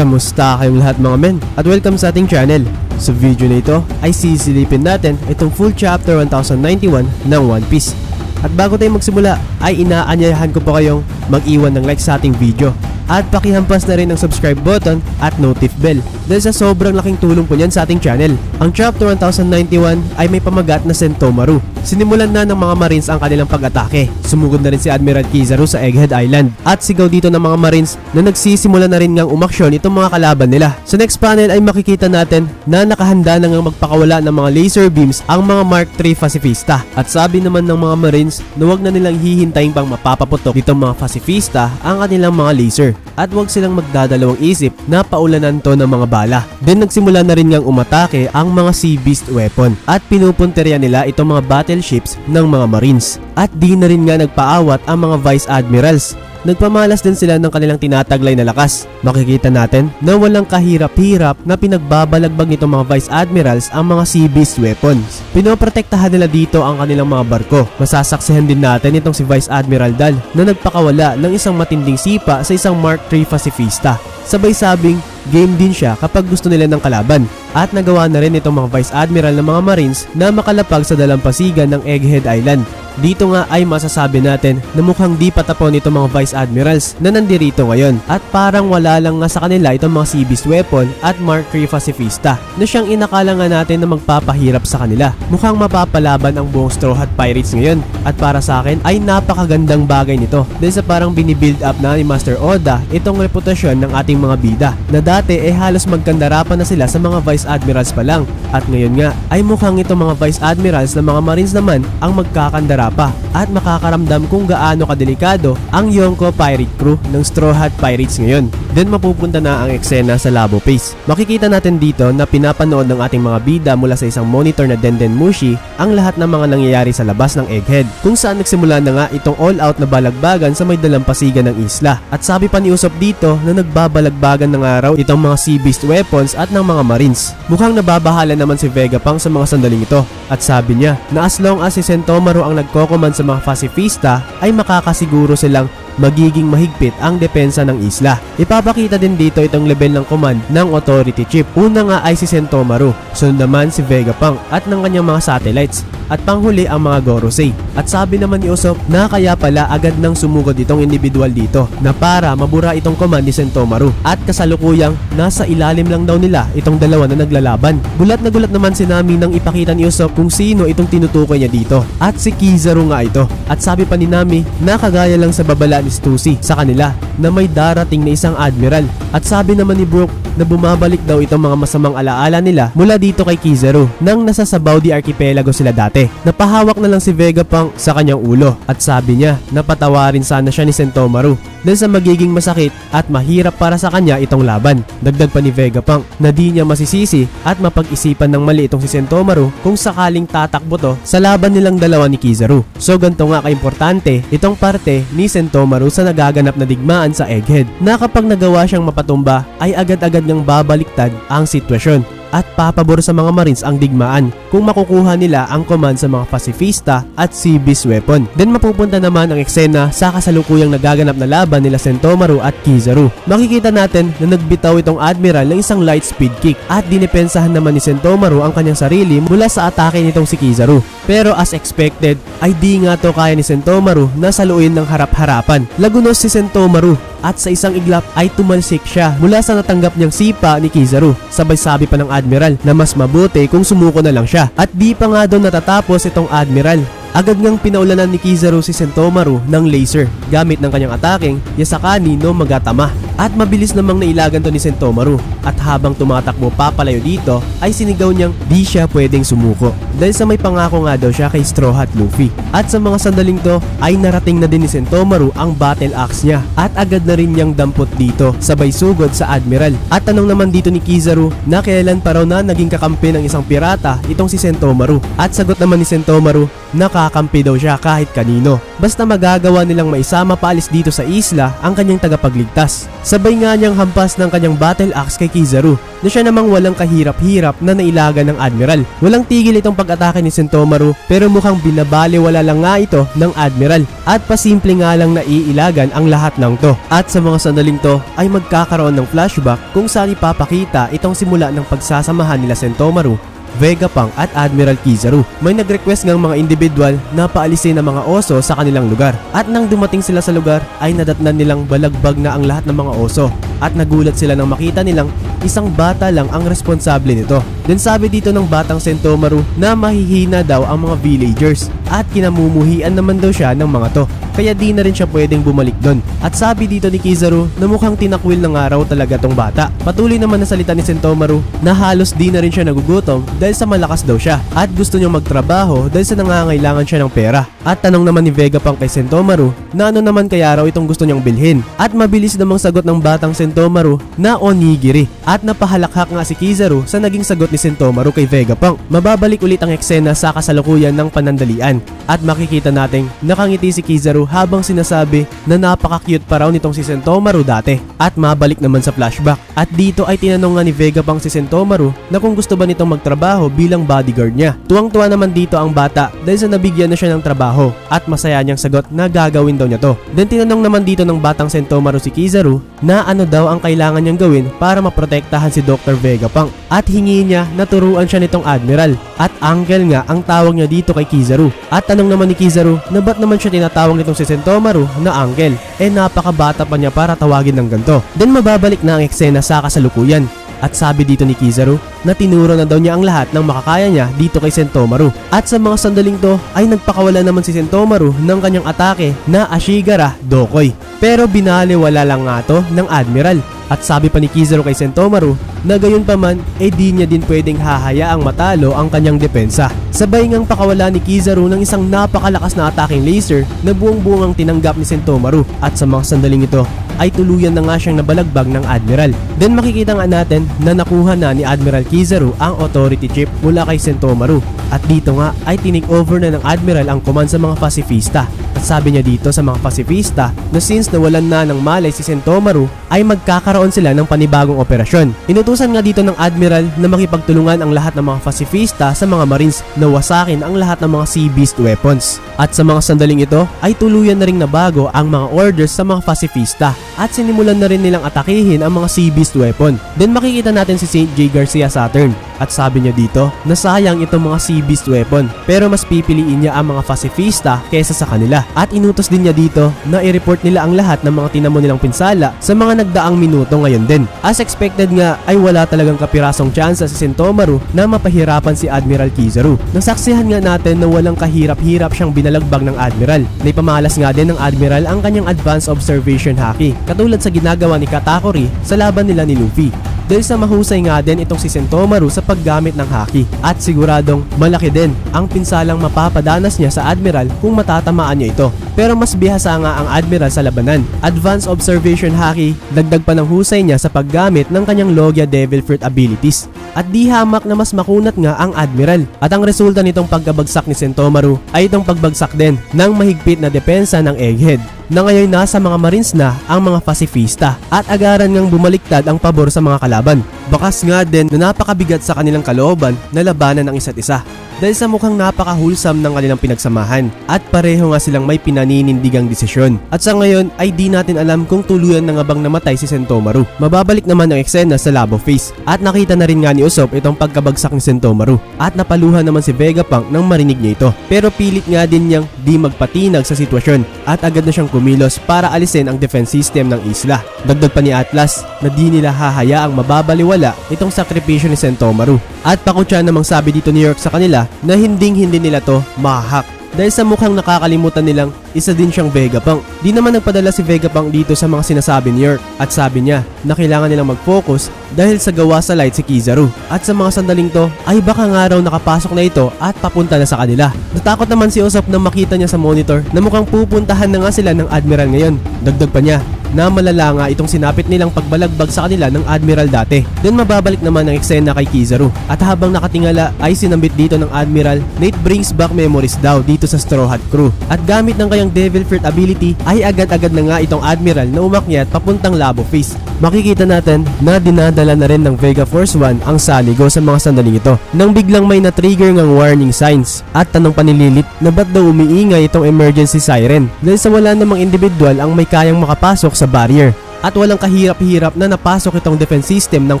Kamusta kayong lahat mga men? At welcome sa ating channel. Sa video na ito ay sisilipin natin itong full chapter 1091 ng One Piece. At bago tayo magsimula ay inaanyayahan ko pa kayong mag-iwan ng like sa ating video. At pakihampas na rin ang subscribe button at notif bell dahil sa sobrang laking tulong po niyan sa ating channel. Ang chapter 1091 ay may pamagat na Sentomaru. Sinimulan na ng mga Marines ang kanilang pag-atake. Sumugod na rin si Admiral Kizaru sa Egghead Island. At sigaw dito ng mga Marines na nagsisimula na rin ngang umaksyon itong mga kalaban nila. Sa next panel ay makikita natin na nakahanda na ngang magpakawala ng mga laser beams ang mga Mark III Pacifista. At sabi naman ng mga Marines na huwag na nilang hihintayin pang mapapaputok itong mga Pacifista ang kanilang mga laser. At huwag silang magdadalawang isip na paulanan to ng mga bala. Then nagsimula na rin ngang umatake ang mga Sea Beast weapon at pinupunterya nila itong mga battleships ng mga Marines. At di na rin nga nagpaawat ang mga Vice Admirals. Nagpamalas din sila ng kanilang tinataglay na lakas. Makikita natin na walang kahirap-hirap na pinagbabalagbag nitong mga Vice Admirals ang mga Sea Beast weapons. Pinoprotektahan nila dito ang kanilang mga barko. Masasaksihan din natin itong si Vice Admiral Dal na nagpakawala ng isang matinding sipa sa isang Mark III Pacifista. Sabay sabing game din siya kapag gusto nila ng kalaban. At nagawa na rin itong mga Vice Admiral ng mga Marines na makalapag sa dalampasigan ng Egghead Island. Dito nga ay masasabi natin na mukhang di patapon itong mga Vice Admirals na nandirito ngayon at parang wala lang nga sa kanila itong mga Sea Beast weapon at Mark III Pacifista na siyang inakala nga natin na magpapahirap sa kanila. Mukhang mapapalaban ang buong Straw Hat Pirates ngayon at para sa akin ay napakagandang bagay nito dahil sa parang binibuild up na ni Master Oda itong reputasyon ng ating mga bida na dati ay halos magkandarapan na sila sa mga Vice Admirals pa lang at ngayon nga ay mukhang itong mga Vice Admirals ng mga Marines naman ang magkakandara pa at makakaramdam kung gaano kadelikado ang Yonko Pirate Crew ng Straw Hat Pirates ngayon. Then mapupunta na ang eksena sa Labo Base. Makikita natin dito na pinapanood ng ating mga bida mula sa isang monitor na Denden Mushi ang lahat ng mga nangyayari sa labas ng Egghead kung saan nagsimula na nga itong all-out na balagbagan sa may dalampasigan ng isla. At sabi pa ni Usopp dito na nagbabalagbagan ng araw itong mga Sea Beast weapons at ng mga Marines. Mukhang nababahala naman si Vegapunk sa mga sandaling ito at sabi niya na as long as si Sentomaru ang nagkocommand sa mga Pacifista ay makakasiguro silang magiging mahigpit ang depensa ng isla. Ipapakita din dito itong level ng command ng Authority Chief. Una nga ay si Sentomaru, sunod naman si Vegapunk at ng kanyang mga satellites at panghuli ang mga Gorosei. At sabi naman ni Usopp na kaya pala agad nang sumugod itong individual dito na para mabura itong command ni Sentomaru at kasalukuyang nasa ilalim lang daw nila itong dalawa na naglalaban. Gulat na gulat naman si Nami nang ipakita ni Usopp kung sino itong tinutukoy niya dito at si Kizaru nga ito. At sabi pa ni Nami na kagaya lang sa babala ni Stussy sa kanila na may darating na isang admiral. At sabi naman ni Brook na bumabalik daw itong mga masamang alaala nila mula dito kay Kizaru nang nasa Sabaudi Archipelago sila dati. Napahawak na lang si Vegapunk sa kanyang ulo at sabi niya na patawarin sana siya ni Sentomaru dahil sa magiging masakit at mahirap para sa kanya itong laban. Dagdag pa ni Vegapunk na di niya masisisi at mapag-isipan ng mali itong si Sentomaru kung sakaling tatakbo to sa laban nilang dalawa ni Kizaru. So ganito nga kaimportante itong parte ni Sentomaru sa nagaganap na digmaan sa Egghead na kapag nagawa siyang mapatumba ay agad-agad ngang babaliktad ang sitwasyon at papabor sa mga Marines ang digmaan kung makukuha nila ang command sa mga Pacifista at Sea Beast weapon. Then mapupunta naman ang eksena sa kasalukuyang nagaganap na laban nila Sentomaru at Kizaru. Makikita natin na nagbitaw itong admiral ng isang light speed kick at dinipensahan naman ni Sentomaru ang kanyang sarili mula sa atake nitong si Kizaru. Pero as expected ay di nga to kaya ni Sentomaru na saluin ng harap-harapan. Lagunos si Sentomaru at sa isang iglap ay tumalsik siya mula sa natanggap niyang sipa ni Kizaru. Sabay sabi pa ng admiral na mas mabuti kung sumuko na lang siya. At di pa nga doon natatapos itong admiral. Agad ngang pinaulanan ni Kizaru si Sentomaru ng laser gamit ng kanyang ataking Yasakani no Magatama. At mabilis namang nailagan to ni Sentomaru at habang tumatakbo papalayo dito ay sinigaw niyang di siya pwedeng sumuko dahil sa may pangako nga daw siya kay Straw Hat Luffy. At sa mga sandaling to ay narating na din ni Sentomaru ang battle axe niya at agad na rin niyang dampot dito sabay sugod sa admiral. At tanong naman dito ni Kizaru na kailan pa raw na naging kakampi ng isang pirata itong si Sentomaru at sagot naman ni Sentomaru na makakampi daw siya kahit kanino. Basta magagawa nilang maisama paalis dito sa isla ang kanyang tagapagligtas. Sabay nga niyang hampas ng kanyang battle axe kay Kizaru na siya namang walang kahirap-hirap na nailaga ng Admiral. Walang tigil itong pag-atake ni Sentomaru pero mukhang binabaliwala lang nga ito ng Admiral at pasimple nga lang naiilagan ang lahat ng to. At sa mga sandaling to ay magkakaroon ng flashback kung saan ipapakita itong simula ng pagsasamahan nila Sentomaru, Vegapunk at Admiral Kizaru. May nag-request ng mga individual na paalisin ang mga oso sa kanilang lugar. At nang dumating sila sa lugar ay nadatnan nilang balagbag na ang lahat ng mga oso. At nagulat sila nang makita nilang isang bata lang ang responsable nito. Then sabi dito ng batang Sentomaru na mahihina daw ang mga villagers at kinamumuhian naman daw siya ng mga to. Kaya di na rin siya pwedeng bumalik doon. At sabi dito ni Kizaru na mukhang tinakwil ng araw talaga tong bata. Patuloy naman na salita ni Sentomaru na halos di na rin siya nagugutom dahil sa malakas daw siya at gusto niyang magtrabaho dahil sa nangangailangan siya ng pera. At tanong naman ni Vegapunk kay Sentomaru na ano naman kaya raw itong gusto niyang bilhin. At mabilis namang sagot ng batang Sentomaru na onigiri. At napahalakhak nga si Kizaru sa naging sagot ni Sentomaru kay Vegapunk. Mababalik ulit ang eksena sa kasalukuyan ng panandalian at makikita nating nakangiti si Kizaru habang sinasabi na napaka-cute pa raw nitong si Sentomaru dati. At mabalik naman sa flashback at dito ay tinanong nga ni Vegapunk si Sentomaru na kung gusto ba nitong magtrabaho bilang bodyguard niya. Tuwang-tuwa naman dito ang bata dahil sa nabigyan na siya ng trabaho at masaya niyang sagot na gagawin daw niya to. Then tinanong naman dito ng batang Sentomaru si Kizaru na ano daw ang kailangan niyang gawin para maprotektahan si Dr. Vegapunk at hingi niya na turuan siya nitong Admiral at Uncle nga ang tawag niya dito kay Kizaru. At tanong naman ni Kizaru na ba't naman siya tinatawag nitong si Sentomaru na Uncle, napakabata pa niya para tawagin ng ganito. Then mababalik na ang eksena sa kasalukuyan. At sabi dito ni Kizaru na tinuro na daw niya ang lahat ng makakaya niya dito kay Sentomaru. At sa mga sandaling to ay nagpakawala naman si Sentomaru ng kanyang atake na Ashigara Dokoi. Pero binaliwala lang nga to ng Admiral. At sabi pa ni Kizaru kay Sentomaru na gayon pa man di niya din pwedeng hahayaang matalo ang kanyang depensa. Sabay ngang pakawala ni Kizaru ng isang napakalakas na ataking laser na buong-buong ang tinanggap ni Sentomaru. At sa mga sandaling ito ay tuluyan na nga siyang nabalagbag ng Admiral. Then makikita nga natin na nakuha na ni Admiral Kizaru ang authority chip mula kay Sentomaru. At dito nga ay tinake over na ng Admiral ang command sa mga pacifista. At sabi niya dito sa mga pacifista na since nawalan na ng malay si Sentomaru ay magkakaroon sila ng panibagong operasyon. Inutusan nga dito ng Admiral na makipagtulungan ang lahat ng mga pacifista sa mga Marines na wasakin ang lahat ng mga Sea Beast weapons. At sa mga sandaling ito ay tuluyan na ring nabago ang mga orders sa mga pacifista at sinimulan na rin nilang atakihin ang mga Sea Beast weapon. Then makikita natin si St. J. Garcia Saturn at sabi niya dito na sayang itong mga Sea Beast weapon pero mas pipiliin niya ang mga pacifista kesa sa kanila. At inutos din niya dito na i-report nila ang lahat ng mga tinamo nilang pinsala sa mga nagdaang minuto ngayon din. As expected nga ay wala talagang kapirasong tsansa si Sentomaru na mapahirapan si Admiral Kizaru. Nasaksihan nga natin na walang kahirap-hirap siyang binalagbag ng Admiral. Naipamalas nga din ng Admiral ang kanyang advanced observation haki katulad sa ginagawa ni Katakuri sa laban nila ni Luffy. Dahil sa mahusay nga din itong si Sentomaru sa paggamit ng haki at siguradong malaki din ang pinsalang mapapadanas niya sa Admiral kung matatamaan niya ito. Pero mas bihasa nga ang Admiral sa labanan. Advanced observation haki, dagdag pa ng husay niya sa paggamit ng kanyang Logia Devil Fruit abilities. At di hamak na mas makunat nga ang Admiral. At ang resulta nitong pagkabagsak ni Sentomaru ay itong pagbagsak din ng mahigpit na depensa ng Egghead na ngayon nasa mga Marines na ang mga pacifista at agaran ngang bumaliktad ang pabor sa mga kalaban. Bakas nga din na napakabigat sa kanilang kalooban na labanan ng isa't isa dahil sa mukhang napaka-wholesome ng kanilang pinagsamahan at pareho nga silang may pinaninindigang desisyon. At sa ngayon ay di natin alam kung tuluyan na nga bang namatay si Sentomaru. Mababalik naman ang eksena sa Labo Face at nakita na rin nga ni Usopp itong pagkabagsak ni Sentomaru at napaluhan naman si Vegapunk nang marinig niya ito. Pero pilit nga din niyang di magpatinag sa sitwasyon at agad na siyang kumilos para alisin ang defense system ng isla. Dagdag pa ni Atlas na di nila hahayaang mababaliwala itong sakripisyo ni Sentomaru. At pakutya namang sabi dito ni York sa kanila na hindi nila to mahak dahil sa mukhang nakakalimutan nilang isa din siyang Vegapunk. Di naman nagpadala si Vegapunk dito sa mga sinasabi ni York at sabi niya na kailangan nilang mag-focus dahil sa gawa sa light si Kizaru. At sa mga sandaling to ay baka nga raw nakapasok na ito at papunta na sa kanila. Natakot naman si Usopp nang makita niya sa monitor na mukhang pupuntahan na nga sila ng Admiral ngayon. Dagdag pa niya na malala nga itong sinapit nilang pagbalagbag sa kanila ng Admiral dati. Then mababalik naman ang eksena kay Kizaru at habang nakatingala ay sinambit dito ng Admiral na it brings back memories daw dito sa Straw Hat Crew. At gamit ng kanyang Devil Fruit ability ay agad-agad na nga itong Admiral na umakyat papuntang Labo Face. Makikita natin na dinadala na rin ng Vega Force 1 ang Saligo sa mga sandaling ito nang biglang may na-trigger ngang warning signs at tanong pa ni Lilith na ba't daw umiingay itong emergency siren dahil sa wala namang individual ang may kayang makapasok sa barrier at walang kahirap-hirap na napasok itong defense system ng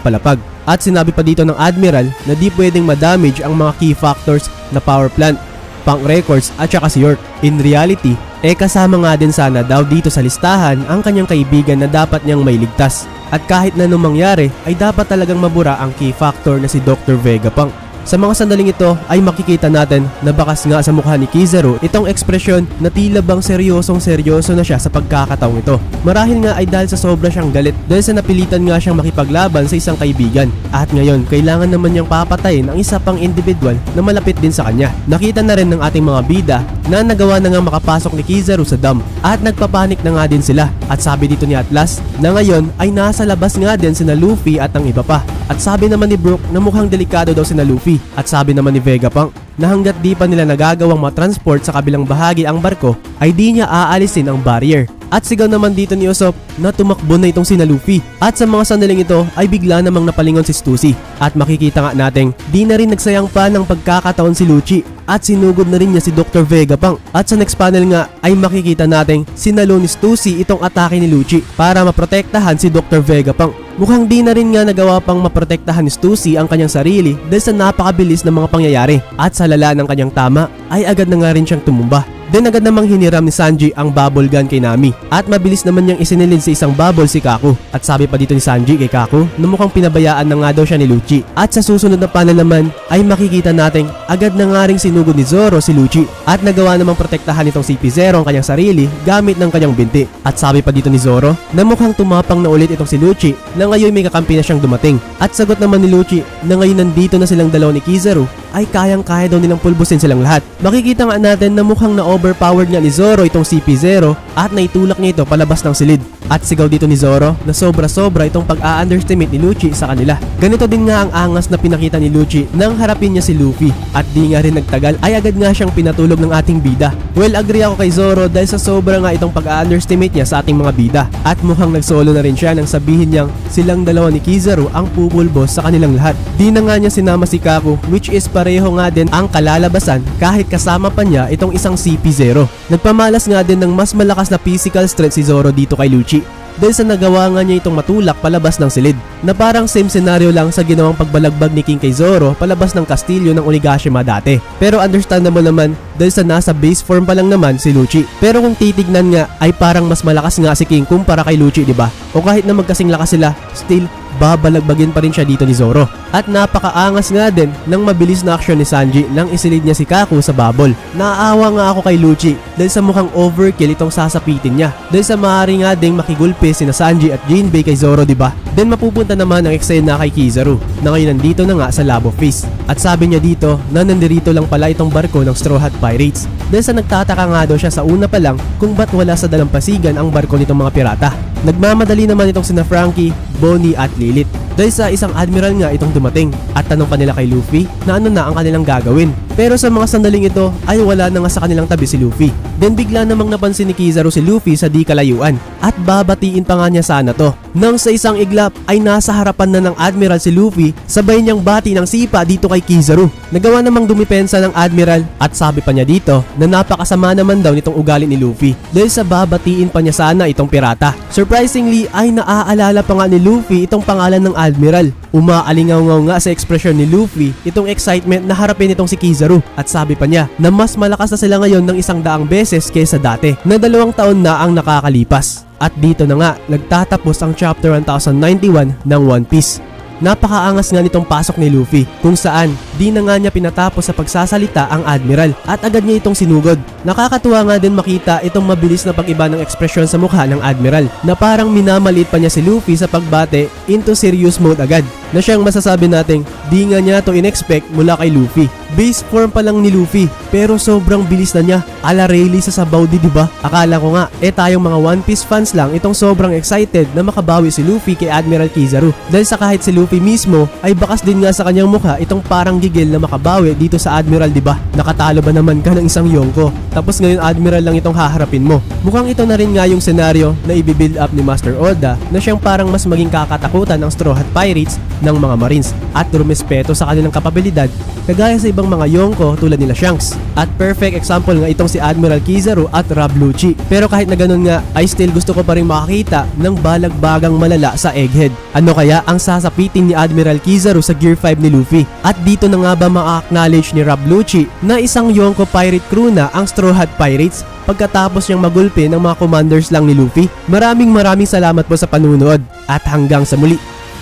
palapag. At sinabi pa dito ng Admiral na di pwedeng ma-damage ang mga key factors na power plant, Punk Records at saka si York. In reality, kasama nga din sana daw dito sa listahan ang kanyang kaibigan na dapat niyang mailigtas. At kahit na anong mangyari ay dapat talagang mabura ang key factor na si Dr. Vegapunk. Sa mga sandaling ito ay makikita natin na bakas nga sa mukha ni Kizaru itong ekspresyon na tila bang seryosong-seryoso na siya sa pagkakataong ito. Marahil nga ay dahil sa sobra siyang galit dahil sa napilitan nga siyang makipaglaban sa isang kaibigan. At ngayon, kailangan naman niyang papatayin ang isa pang individual na malapit din sa kanya. Nakita na rin ng ating mga bida na nagawa na nga makapasok ni Kizaru sa dam at nagpapanik na nga din sila. At sabi dito ni Atlas na ngayon ay nasa labas nga din sina Luffy at ang iba pa. At sabi naman ni Brook na mukhang delikado daw sina Luffy. At sabi naman ni Vegapunk na hanggat di pa nila nagagawang matransport sa kabilang bahagi ang barko ay di niya aalisin ang barrier. At sigaw naman dito ni Usopp na tumakbo na itong sina Luffy. At sa mga sandaling ito ay bigla namang napalingon si Stussy. At makikita nga natin di na rin nagsayang pa ng pagkakataon si Lucci at sinugod na rin niya si Dr. Vegapunk. At sa next panel nga ay makikita natin sinalo ni Stussy itong atake ni Lucci para maprotektahan si Dr. Vegapunk. Mukhang di na rin nga nagawa pang maprotektahan ni Stussy ang kanyang sarili dahil sa napakabilis ng mga pangyayari. At sa lala ng kanyang tama ay agad na nga rin siyang tumumba. Then agad namang hiniram ni Sanji ang bubble gun kay Nami at mabilis naman niyang isinilid sa isang bubble si Kaku. At sabi pa dito ni Sanji kay Kaku na mukhang pinabayaan na nga daw siya ni Lucci. At sa susunod na panel naman ay makikita nating agad na nga ring sinugod ni Zoro si Lucci at nagawa namang protektahan itong CP0 ang kanyang sarili gamit ng kanyang binti. At sabi pa dito ni Zoro na mukhang tumapang na ulit itong si Lucci na ngayon may kakampi na siyang dumating. At sagot naman ni Lucci na ngayon nandito na silang dalawa ni Kizaru ay kayang-kaya daw nilang pulbusin silang lahat. Makikita nga natin na mukhang na-overpowered nga ni Zoro itong CP0 at naitulak niya ito palabas ng silid. At sigaw dito ni Zoro na sobra-sobra itong pag-a-underestimate ni Lucci sa kanila. Ganito din nga ang angas na pinakita ni Lucci nang harapin niya si Luffy. At di nga rin nagtagal ay agad nga siyang pinatulog ng ating bida. Well, agree ako kay Zoro dahil sa sobra nga itong pag-a-underestimate niya sa ating mga bida. At mukhang nagsolo na rin siya nang sabihin niyang silang dalawa ni Kizaru ang pupulbos sa kanilang lahat. Di na nga niya sinama si Kaku which is pareho nga din ang kalalabasan kahit kasama pa niya itong isang CP0. Nagpamalas nga din ng mas malakas na physical strength si Zoro dito kay Lucci dahil sa nagawa nga niya itong matulak palabas ng silid na parang same scenario lang sa ginawang pagbalagbag ni King kay Zoro palabas ng kastilyo ng Onigashima dati. Pero understandable naman dahil sa nasa base form pa lang naman si Lucci. Pero kung titignan nga ay parang mas malakas nga si King kumpara kay Lucci, diba? O kahit na magkasing lakas sila, still babalagbagin pa rin siya dito ni Zoro. At napakaangas nga din ng mabilis na aksyon ni Sanji nang isilid niya si Kaku sa bubble. Naaawa nga ako kay Lucci dahil sa mukhang overkill itong sasapitin niya. Dahil sa maaari nga ding makigulpe sina Sanji at Jinbei kay Zoro, diba? Then mapupunta naman ang eksena kay Kizaru na ngayon nandito na nga sa Labo Face. At sabi niya dito na nandirito lang pala itong barko ng Straw Hat Pirates. Dahil sa nagtataka nga daw siya sa una pa lang kung ba't wala sa dalampasigan ang barko nitong mga pirata. Nagmamadali naman itong sina Frankie, Bonnie at Lilith dahil sa isang admiral nga itong dumating at tanong pa nila kay Luffy na ano na ang kanilang gagawin. Pero sa mga sandaling ito ay wala na nga sa kanilang tabi si Luffy. Then bigla namang napansin ni Kizaru si Luffy sa di kalayuan at babatiin pa nga niya sana to. Nang sa isang iglap ay nasa harapan na ng admiral si Luffy sabay niyang bati ng sipa dito kay Kizaru. Nagawa namang dumipensa ng admiral at sabi pa niya dito na napakasama naman daw nitong ugali ni Luffy dahil sa babatiin pa niya sana itong pirata. Surprisingly ay naaalala pa nga ni Luffy itong pangalan ng admiral. Umaalingaw-ngaw nga sa ekspresyon ni Luffy itong excitement na harapin itong si Kizaru at sabi pa niya na mas malakas na sila ngayon ng 100 beses kaysa dati na 2 taon na ang nakakalipas. At dito na nga nagtatapos ang chapter 1091 ng One Piece. Napakaangas nga nitong pasok ni Luffy kung saan di na nga niya pinatapos sa pagsasalita ang admiral at agad niya itong sinugod. Nakakatuwa nga din makita itong mabilis na pag-iba ng ekspresyon sa mukha ng admiral na parang minamaliit pa niya si Luffy sa pagbate into serious mode agad na siyang masasabi nating di nga niya to in-expect mula kay Luffy. base form pa lang ni Luffy, pero sobrang bilis na niya. Ala Rayleigh sa sabaw diba? Akala ko nga, tayong mga One Piece fans lang itong sobrang excited na makabawi si Luffy kay Admiral Kizaru. Dahil sa kahit si Luffy mismo ay bakas din nga sa kanyang mukha itong parang gigil na makabawi dito sa Admiral diba? Nakatalo ba naman ka ng isang Yonko? Tapos ngayon Admiral lang itong haharapin mo. Mukhang ito na rin nga yung senaryo na i-build up ni Master Oda na siyang parang mas maging kakatakutan ng Straw Hat Pirates ng mga Marines at rumespeto sa kanilang kapabilidad kagaya sa ibang mga Yonko tulad nila Shanks. At perfect example nga itong si Admiral Kizaru at Rob Lucci. Pero kahit na ganun nga ay still gusto ko pa rin makakita ng balagbagang malala sa Egghead. Ano kaya ang sasapitin ni Admiral Kizaru sa Gear 5 ni Luffy? At dito na nga ba ma-acknowledge ni Rob Lucci na isang Yonko pirate crew na ang Straw Hat Pirates pagkatapos niyang magulpi ng mga commanders lang ni Luffy? Maraming salamat po sa panunood at hanggang sa muli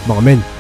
mga men.